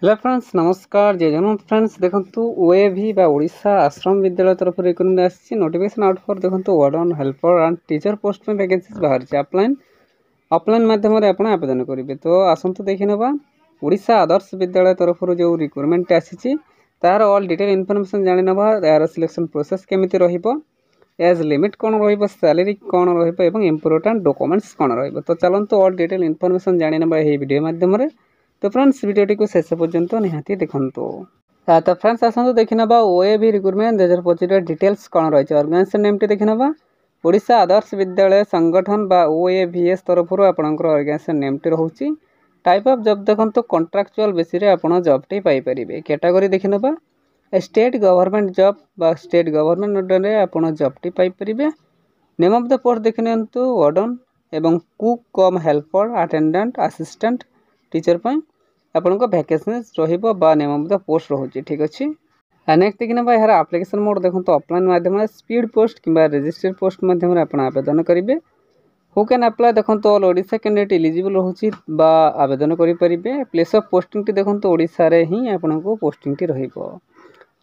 Hello friends नमस्कार जय Jagannath friends देखंतु ओएवी बा ओडिशा आश्रम विद्यालय तरफ रिक्रुटमेंट आसी नोटिफिकेशन आउट फॉर देखंतु warden helper and teacher post में वैकेंसीज बाहर छै ऑफलाइन माध्यम रे आपण आवेदन करिवे। तो आसंतु देखिनबा ओडिशा आदर्श विद्यालय तरफ जो रिक्रुटमेंट आसी तार ऑल डिटेल इन्फॉर्मेशन जानि नबा यार सिलेक्शन प्रोसेस केमिति रहिबो एज लिमिट कोन रहिबो सैलरी कोन रहिबो एवं इंपोर्टेंट डॉक्यूमेंट्स कोन रहिबो। तो चलंतु ऑल डिटेल इन्फॉर्मेशन जानि नबा एही वीडियो माध्यम रे। तो फ्रेंड्स वीडियोटी को शेष पर्यंत निहाती देखंतु। तो फ्रेंड्स आसंतु देखिनबा ओएवी रिक्रुटमेंट 2025 डिटेल्स कोन रहिछ। ऑर्गेनाइजेशन नेम टी देखिनबा ओडिशा आदर्श विद्यालय संगठन बा ओएवीएस तरफ आपनकर ऑर्गेनाइजेशन नेम टी रहउची। टाइप ऑफ जॉब देखंतु कॉन्ट्रैक्चुअल बेसिस रे आपण जॉब टी पाई परिबे। कैटेगरी देखिनबा स्टेट गवर्नमेंट जॉब बा स्टेट गवर्नमेंट अंडर रे आपण जॉब टी पाई परिबे। नेम ऑफ द पोस्ट देखिनंतु वार्डन एवं cook cum helper attendant assistant teacher पई आपनको वैकेंसीज रहिबो बा नेम ऑफ द पोस्ट रहउची। ठीक अछि। नेक्स्ट देखिनबा यार एप्लीकेशन मोड देखंतु ऑफलाइन माध्यम रे स्पीड पोस्ट किबा रजिस्टर्ड पोस्ट माध्यम रे आपण आवेदन करिवे। हु कैन अप्लाई देखंतु ऑल ओडिशा कैंडिडेट एलिजिबल रहउची बा आवेदन करि परिबे। प्लेस ऑफ पोस्टिंग टी देखंतु ओडिशा रे ही आपनको पोस्टिंग टी रहिबो।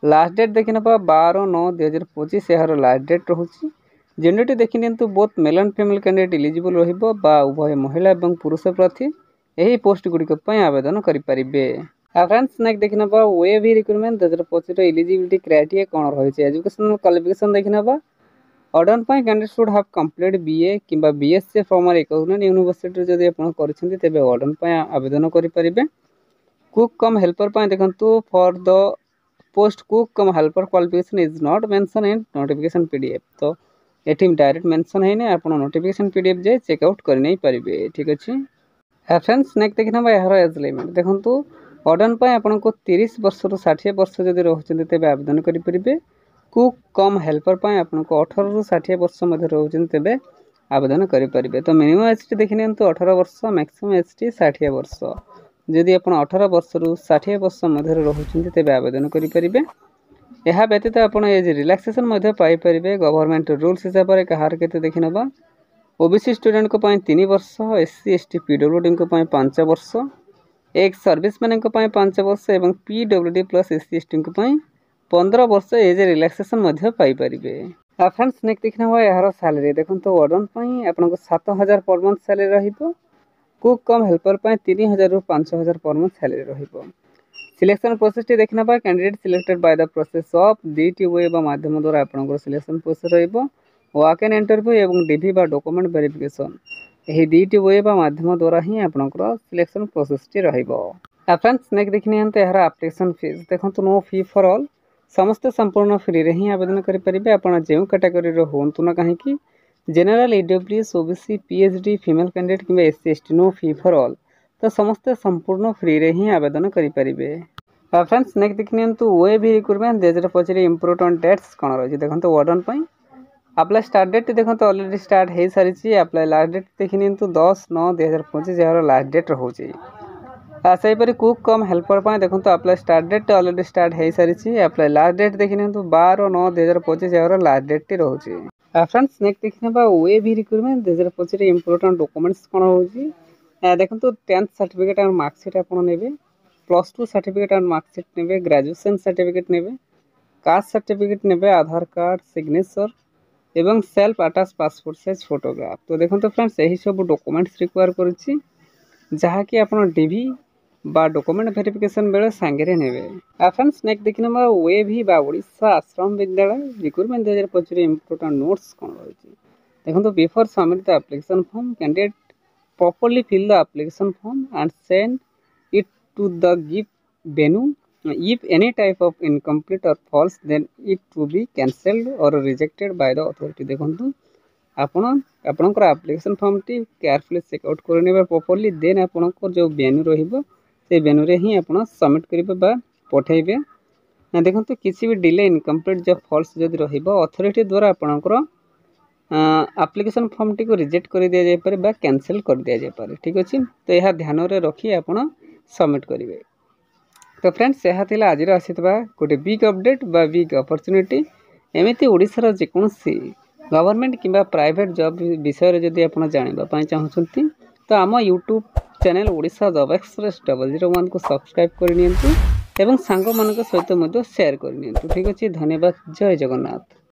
लास्ट डेट देखिनबा 12/9/2025 यार लास्ट डेट रहउची। जेंडर टी देखिनंतु both male and female candidate eligible रहिबो बा उभय महिला एवं पुरुष प्रार्थी एही पोस्ट गुडी पई आवेदन करि परिबे। फ्रेंड्स नेक्स्ट देखिनबा ओएवी रिक्रुटमेंट 2025 एलिजिबिलिटी क्राइटेरिया कोन रहइছে। एजुकेशनल क्वालिफिकेशन देखिनबा ऑर्डन पई candidate should have complete BA किबा बीएससी फ्रॉम रिकॉग्नाइज्ड यूनिवर्सिटी जदि आपण करछन्ती तेबे ऑर्डन पई आवेदन करि परिबे। कुक कम हेल्पर पई देखंतु for the post cook cum helper qualification is not mention in notification PDF. तो एठी डायरेक्ट मेंशन हैने आपण नोटिफिकेशन पीडीएफ जे चेक आउट करि नै परिबे। ठीक अछि। फ्रेंड्स नेक्स्ट देखिनबा यार एज लिमिट देखंतु ऑर्डन पई आपनको 30 वर्ष रु 60 वर्ष जदि रहउछन्ती तेबे आवेदन करि परिबे। कुक कम हेल्पर पई आपनको 18 रु 60 वर्ष मध्ये रहउछन्ती तेबे आवेदन करि परिबे। तो मिनिमम एज टी देखिनंतु 18 वर्ष मैक्सिमम एज टी 60 वर्ष। जदि आपण 18 वर्ष रु 60 वर्ष मध्ये रहउछन्ती तेबे आवेदन करि परिबे। एहा व्यतीत आपण एज रिलैक्सेशन मध्ये पाई परिबे। गवर्नमेंट रूल्स हिसाब रे कहार केते देखिनबा ओबीसी स्टूडेंट को पई 3 वर्ष, एससी एसटी पीडब्ल्यूडी को पई 5 वर्ष, एक सर्विसमैन को पई 5 वर्ष एवं पीडब्ल्यूडी प्लस एससी एसटी को पई 15 वर्ष एज रिलैक्सेशन मध्ये पाई परिबे। फ्रेंड्स नेक्स्ट देखिनबा यार सैलरी देखंतु वार्डन पई आपनको 7000 पर मंथ सैलरी रहिबो। कुक कम हेल्पर पई 3000 रु 5000 पर मंथ सैलरी रहिबो। सिलेक्शन प्रोसेस टी देखिनबा candidate selected by the process of डीटी वे बा माध्यम द्वारा आपनको सिलेक्शन प्रोसेस रहिबो। वॉक इन इंटरव्यू एवं डीवी बा डॉक्यूमेंट वेरिफिकेशन एही डीटी वे बा माध्यम द्वारा ही आपनकर सिलेक्शन प्रोसेस टी रहिबो। फ्रेंड्स नेक्स्ट देखिनियंते यार एप्लीकेशन फीस देखंतु नो फी फॉर ऑल समस्त संपूर्ण फ्री रे ही आवेदन करि परिबे। आपण जेउ कैटेगरी रो होंतु ना काहे कि general EWS OBC PhD female candidate किबा SC ST no fee for all तो समस्त संपूर्ण फ्री रे ही आवेदन करि परिबे। फ्रेंड्स नेक्स्ट देखिनियंतु ओएवी रिक्रुटमेंट 2025 इंपोर्टेंट डेट्स कोन रहै देखंतु वार्डन पई अप्लाई स्टार्ट डेट देखो तो ऑलरेडी स्टार्ट हो सारी। अप्लाई लास्ट डेट देखिए तो 10/9/2025 यार लास्ट डेट रोचे। सेहीपरि कुक कम हेल्पर पर देखो तो apply start date already start हो सारी। अप्लाई लास्ट डेट देखिए तो 12/9/2025 यार लास्ट डेट टी रोचे। फ्रेंड्स नेक्स्ट देखिए ओएवी रिक्रुटमेंट 2025 इंपोर्टेंट डॉक्यूमेंट्स कौन होची देखो तो 10th सर्टिफिकेट और मार्कशीट आप नेबे, +2 सर्टिफिकेट और मार्कशीट नेबे, ग्रेजुएशन सर्टिफिकेट नेबे, कास्ट सर्टिफिकेट नेबे, आधार कार्ड सिग्नेचर एवं self attach passport size photograph. तो देखो तो फ्रेंड्स यही सब डॉक्यूमेंट्स रिक्वायर करुच्ची जहाँकि आप डीवी बा डॉक्यूमेंट वेरिफिकेशन बेले सांगे नेबे। फ्रेंड्स नेक्स्ट देखिए ओएवी बा ओडिशा आश्रम विद्यालय रिक्रुटमेंट 2025 इंपोर्टेंट नोट्स कौन रही देखो। Before submit the application form candidate properly fill the application form and send it to the given venue. If any type of incomplete or false, then it to be cancelled or rejected by the authority। देखंतु आपनकर application form टी carefully check out करनेबे properly then आपनकर जो venue रहिबो से venue रे ही आपन सबमिट करिबे बा पठाइबे। देखंतु किसी भी डिले इनकम्प्लीट जो फॉल्स जदि रहिबो अथॉरिटी द्वारा आपनकर एप्लीकेशन फॉर्म टी को रिजेक्ट कर दिया जाय पारे बा कैंसिल कर दिया जाय पारे। ठीक अछि। तो यह ध्यान रे रखी आपन सबमिट करिवे। तो फ्रेंड्स यह थिला आज आसीतबा गोटे बिग अपडेट बा बिग अपॉर्चुनिटी। एमिति ओडिसा जेकोसी गवर्नमेंट किंबा प्राइवेट जॉब विषय रे जदि आपण जानिबा पई चाहउछंती तो आम YouTube channel Odisha job express 001 को सब्सक्राइब करनी एवं सांग मान सहित शेयर करनी। ठीक अच्छे, धन्यवाद। जय जगन्नाथ।